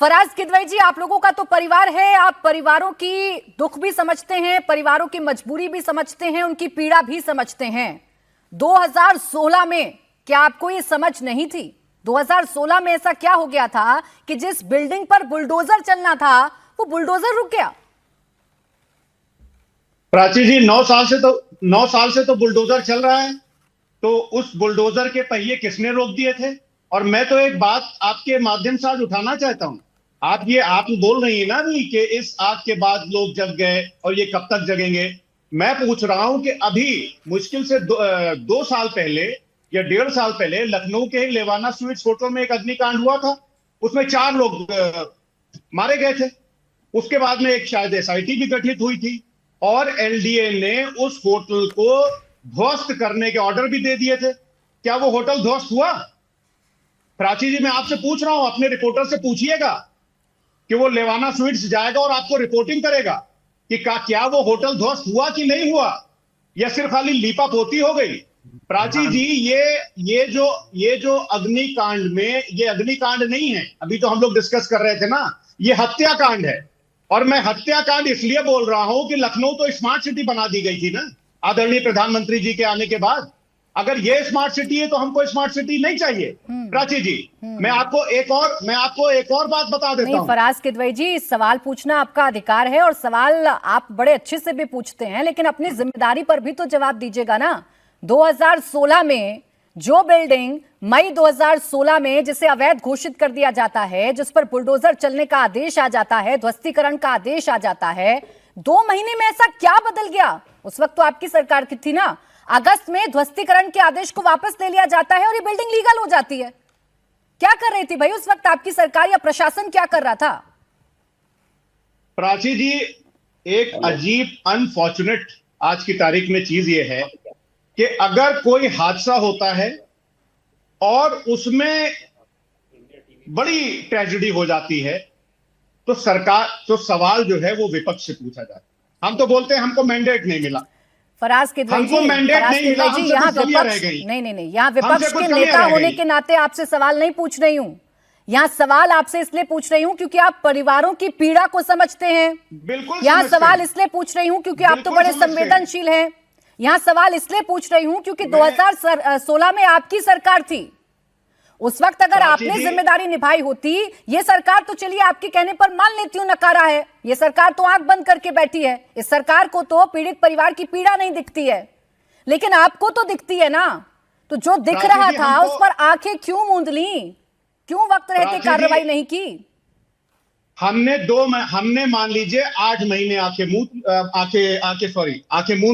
फराज किदवई जी, आप लोगों का तो परिवार है, आप परिवारों की दुख भी समझते हैं, परिवारों की मजबूरी भी समझते हैं, उनकी पीड़ा भी समझते हैं। 2016 में क्या आपको ये समझ नहीं थी? 2016 में ऐसा क्या हो गया था कि जिस बिल्डिंग पर बुलडोजर चलना था वो बुलडोजर रुक गया? प्राची जी, 9 साल से तो बुलडोजर चल रहा है। तो उस बुलडोजर के पहिए किसने रोक दिए थे? और मैं तो एक बात आपके माध्यम से आज उठाना चाहता हूं। आप बोल रही है ना भी कि इस आग के बाद लोग जग गए और ये कब तक जगेंगे। मैं पूछ रहा हूं कि अभी मुश्किल से 2 साल पहले या 1.5 साल पहले लखनऊ के लेवाना स्वीट्स होटल में एक अग्निकांड हुआ था। उसमें 4 लोग मारे गए थे। उसके बाद में एक शायद एसआईटी भी गठित हुई थी और एलडीए ने उस होटल को ध्वस्त करने के ऑर्डर भी दे दिए थे। क्या वो होटल ध्वस्त हुआ? प्राची जी, मैं आपसे पूछ रहा हूं, अपने रिपोर्टर से पूछिएगा कि वो लेवाना स्वीट्स जाएगा और आपको रिपोर्टिंग करेगा कि क्या वो होटल ध्वस्त हुआ कि नहीं हुआ, या सिर्फ खाली लीपापोती हो गई। प्राची जी, ये जो अग्निकांड में, ये अग्निकांड नहीं है, अभी तो हम लोग डिस्कस कर रहे थे ना, ये हत्याकांड है। और मैं हत्याकांड इसलिए बोल रहा हूं कि लखनऊ तो स्मार्ट सिटी बना दी गई थी ना आदरणीय प्रधानमंत्री जी के आने के बाद। अगर ये स्मार्ट सिटी है तो हमको स्मार्ट सिटी नहीं चाहिए। प्राची जी, मैं आपको एक और बात बता देता नहीं हूं। फराज किदवई जी, सवाल पूछना आपका अधिकार है और सवाल आप बड़े अच्छे से भी पूछते हैं, लेकिन अपनी जिम्मेदारी पर भी तो जवाब दीजिएगा ना। 2016 में जो बिल्डिंग मई 2016 में जिसे अवैध घोषित कर दिया जाता है, जिस पर बुलडोजर चलने का आदेश आ जाता है, ध्वस्तीकरण का आदेश आ जाता है, 2 महीने में ऐसा क्या बदल गया? उस वक्त तो आपकी सरकार की थी ना। अगस्त में ध्वस्तीकरण के आदेश को वापस ले लिया जाता है और ये बिल्डिंग लीगल हो जाती है। क्या कर रही थी भाई उस वक्त आपकी सरकार या प्रशासन, क्या कर रहा था? प्राची जी, एक अजीब अनफॉर्चुनेट आज की तारीख में चीज ये है कि अगर कोई हादसा होता है और उसमें बड़ी ट्रेजेडी हो जाती है तो सवाल जो है वो विपक्ष से पूछा जाता है। हम तो बोलते हैं हमको मैंडेट नहीं मिला। फराज किदवई जी, यहाँ विपक्ष नहीं, यहाँ विपक्ष के नेता होने के नाते आपसे सवाल नहीं पूछ रही हूँ। यहाँ सवाल आपसे इसलिए पूछ रही हूँ क्योंकि आप परिवारों की पीड़ा को समझते हैं। बिल्कुल। यहाँ सवाल इसलिए पूछ रही हूँ क्योंकि आप तो बड़े संवेदनशील हैं। यहाँ सवाल इसलिए पूछ रही हूँ क्योंकि 2016 में आपकी सरकार थी। उस वक्त अगर आपने जिम्मेदारी निभाई होती, ये सरकार तो चलिए आपके कहने पर मान लेती हूँ नकारा है, ये सरकार तो आंख बंद करके बैठी है, इस सरकार को तो पीड़ित परिवार की पीड़ा नहीं दिखती है, लेकिन आपको तो दिखती है ना। तो जो दिख रहा था उस पर आंखें क्यों मूंद ली? क्यों वक्त रहते कार्रवाई नहीं की? हमने मान लीजिए 8 महीने आंखें मूंद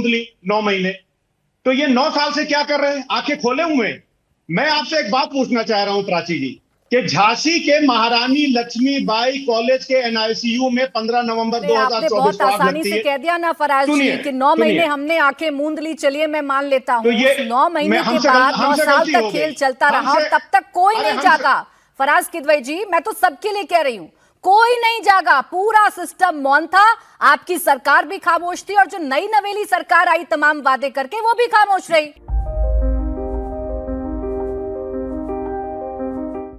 ली, 9 महीने। तो ये 9 साल से क्या कर रहे हैं? आंखें खोले हुए। मैं आपसे एक बात पूछना चाह रहा हूं प्राची जी, कि झांसी के महारानी लक्ष्मीबाई कॉलेज के एनआईसीयू में 15 नवंबर 2024 बहुत आसानी से कह दिया ना फराज जी कि 9 महीने हमने आंखें मूंद ली। चलिए मैं मान लेता हूं, 9 महीने के बाद 9 साल तक खेल चलता रहा और तब तक कोई नहीं जागा। फराज किदवई जी, मैं तो सबके लिए कह रही हूं, कोई नहीं जागा, पूरा सिस्टम मौन था। आपकी सरकार भी खामोश थी और जो नई नवेली सरकार आई तमाम वादे करके वो भी खामोश रही।